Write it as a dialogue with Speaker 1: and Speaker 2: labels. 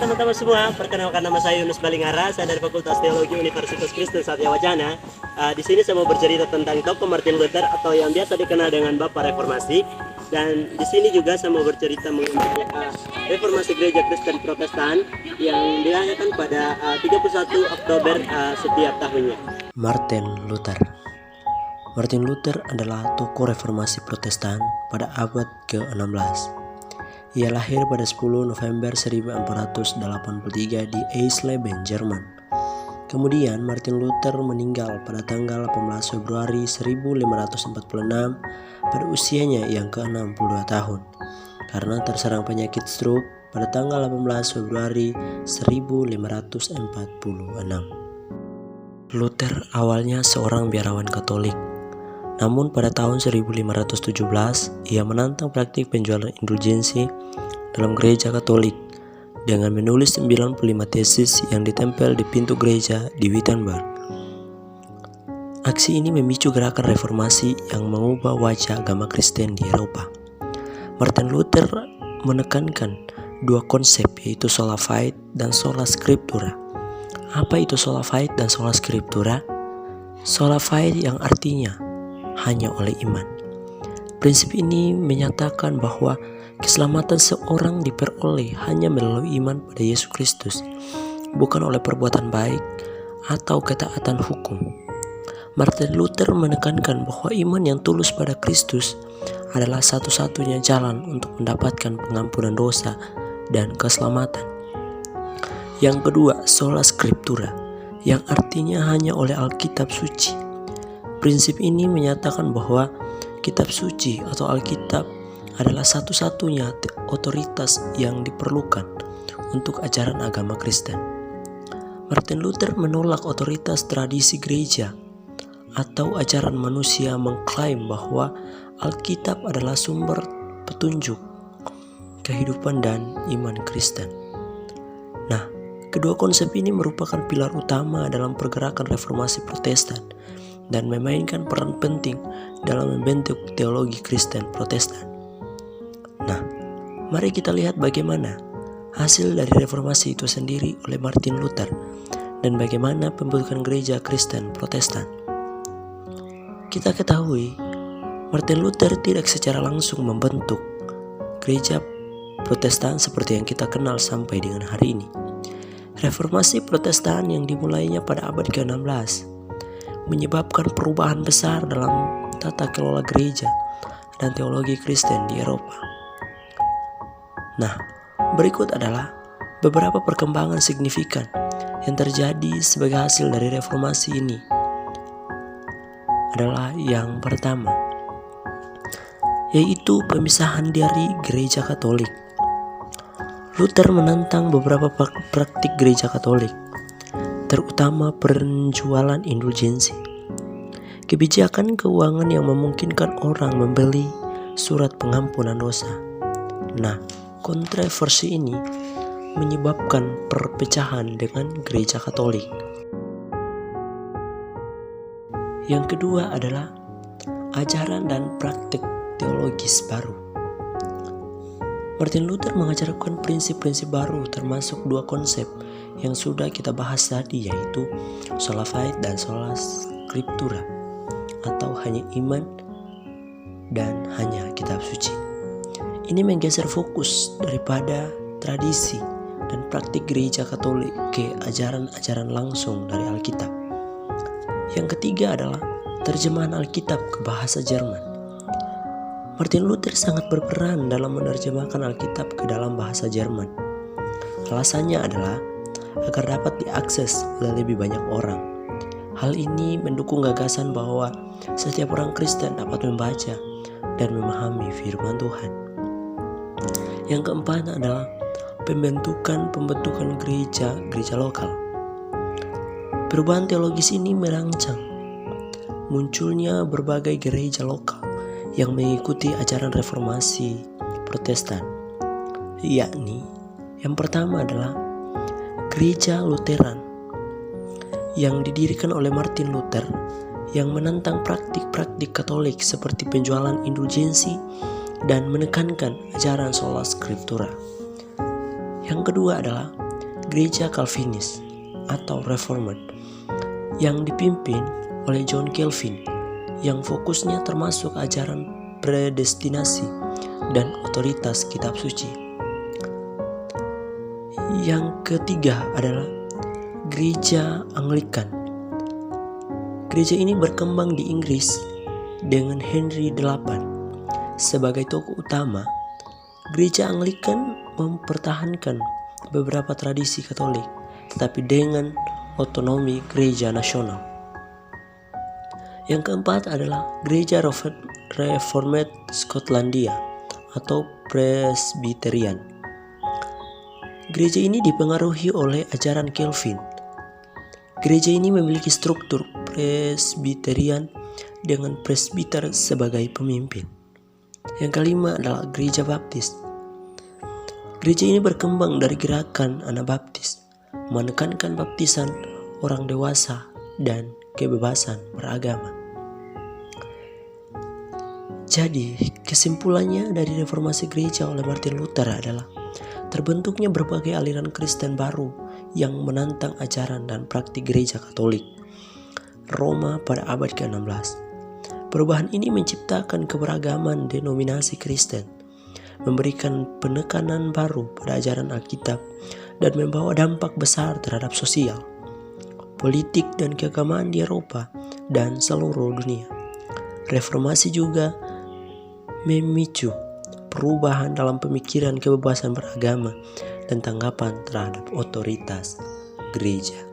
Speaker 1: teman-teman semua, perkenalkan nama saya Yunus Balingara, saya dari Fakultas Teologi Universitas Kristen Satya Wacana. Di sini saya mau bercerita tentang tokoh Martin Luther atau yang biasa dikenal dengan Bapak Reformasi. Dan di sini juga saya mau bercerita mengenai Reformasi Gereja Kristen Protestan yang dirayakan pada 31 Oktober setiap tahunnya.
Speaker 2: Martin Luther. Martin Luther adalah tokoh reformasi Protestan pada abad ke-16. Ia lahir pada 10 November 1483 di Eisleben, Jerman. Kemudian Martin Luther meninggal pada tanggal 18 Februari 1546 pada usianya yang ke-62 tahun karena terserang penyakit stroke pada tanggal 18 Februari 1546. Luther awalnya seorang biarawan Katolik. Namun pada tahun 1517 ia menantang praktik penjualan indulgensi dalam gereja Katolik dengan menulis 95 tesis yang ditempel di pintu gereja di Wittenberg. Aksi ini memicu gerakan reformasi yang mengubah wajah agama Kristen di Eropa. Martin Luther menekankan dua konsep, yaitu sola fide dan sola scriptura. Apa itu sola fide dan sola scriptura? Sola fide yang artinya hanya oleh iman. Prinsip ini menyatakan bahwa keselamatan seorang diperoleh hanya melalui iman pada Yesus Kristus, bukan oleh perbuatan baik atau ketaatan hukum. Martin Luther menekankan bahwa iman yang tulus pada Kristus adalah satu-satunya jalan untuk mendapatkan pengampunan dosa dan keselamatan. Yang kedua, sola scriptura, yang artinya hanya oleh Alkitab suci. Prinsip ini menyatakan bahwa kitab suci atau Alkitab adalah satu-satunya otoritas yang diperlukan untuk ajaran agama Kristen. Martin Luther menolak otoritas tradisi gereja atau ajaran manusia mengklaim bahwa Alkitab adalah sumber petunjuk, kehidupan dan iman Kristen. Nah, kedua konsep ini merupakan pilar utama dalam pergerakan reformasi Protestan dan memainkan peran penting dalam membentuk teologi Kristen Protestan. Nah, mari kita lihat bagaimana hasil dari reformasi itu sendiri oleh Martin Luther dan bagaimana pembentukan gereja Kristen Protestan. Kita ketahui, Martin Luther tidak secara langsung membentuk gereja Protestan seperti yang kita kenal sampai dengan hari ini. Reformasi Protestan yang dimulainya pada abad ke-16 menyebabkan perubahan besar dalam tata kelola gereja dan teologi Kristen di Eropa. Nah, berikut adalah beberapa perkembangan signifikan yang terjadi sebagai hasil dari reformasi ini. Adalah yang pertama, yaitu pemisahan dari gereja Katolik. Luther menentang beberapa praktik gereja Katolik, terutama penjualan indulgensi. Kebijakan keuangan yang memungkinkan orang membeli surat pengampunan dosa. Nah, kontroversi ini menyebabkan perpecahan dengan gereja Katolik. Yang kedua adalah ajaran dan praktik teologis baru. Martin Luther mengajarkan prinsip-prinsip baru termasuk dua konsep yang sudah kita bahas tadi, yaitu sola fide dan sola scriptura atau hanya iman dan hanya kitab suci. Ini menggeser fokus daripada tradisi dan praktik gereja Katolik ke ajaran-ajaran langsung dari Alkitab. Yang ketiga adalah terjemahan Alkitab ke bahasa Jerman. Martin Luther sangat berperan dalam menerjemahkan Alkitab ke dalam bahasa Jerman. Alasannya adalah agar dapat diakses oleh lebih banyak orang. Hal ini mendukung gagasan bahwa setiap orang Kristen dapat membaca dan memahami firman Tuhan. Yang keempat adalah pembentukan gereja lokal. Perubahan teologis ini merancang munculnya berbagai gereja lokal yang mengikuti ajaran reformasi Protestan, yakni yang pertama adalah Gereja Lutheran yang didirikan oleh Martin Luther yang menentang praktik-praktik Katolik seperti penjualan indulgensi dan menekankan ajaran sola scriptura. Yang kedua adalah gereja Calvinis atau Reformed yang dipimpin oleh John Calvin, yang fokusnya termasuk ajaran predestinasi dan otoritas kitab suci. Yang ketiga adalah gereja Anglikan. Gereja ini berkembang di Inggris dengan Henry VIII sebagai tokoh utama. Gereja Anglikan mempertahankan beberapa tradisi Katolik, tetapi dengan otonomi gereja nasional. Yang keempat adalah gereja Reformed Skotlandia atau Presbyterian. Gereja ini dipengaruhi oleh ajaran Calvin. Gereja ini memiliki struktur Presbyterian dengan presbiter sebagai pemimpin. Yang kelima adalah gereja Baptis. Gereja ini berkembang dari gerakan Anabaptis, menekankan baptisan orang dewasa dan kebebasan beragama. Jadi, kesimpulannya dari reformasi gereja oleh Martin Luther adalah terbentuknya berbagai aliran Kristen baru yang menantang ajaran dan praktik gereja Katolik Roma pada abad ke-16. Perubahan ini menciptakan keberagaman denominasi Kristen, memberikan penekanan baru pada ajaran Alkitab, dan membawa dampak besar terhadap sosial, politik, dan keagamaan di Eropa dan seluruh dunia. Reformasi juga memicu perubahan dalam pemikiran kebebasan beragama dan tanggapan terhadap otoritas gereja.